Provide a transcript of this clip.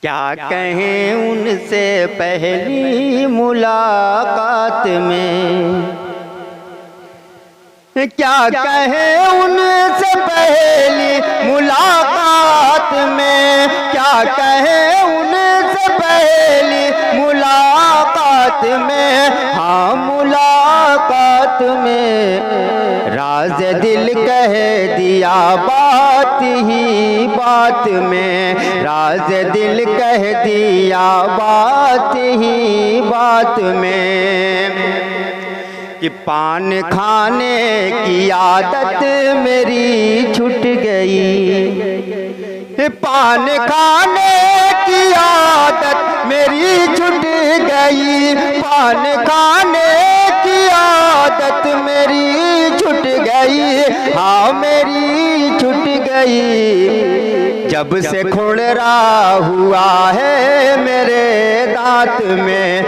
क्या कहें उनसे पहली मुलाकात में, क्या कहें उनसे पहली मुलाकात में, क्या कहें उनसे पहली मुलाकात में, हाँ मुलाकात में राज दिल कह दिया बात ही बात में, राज दिल कह दिया बात ही बात में कि पान खाने की आदत मेरी छूट गई, पान खाने की आदत मेरी छूट गई, पान खाने की आदत मेरी छूट गई, हाँ मेरी छूट गई। जब से खुररा हुआ है मेरे दांत में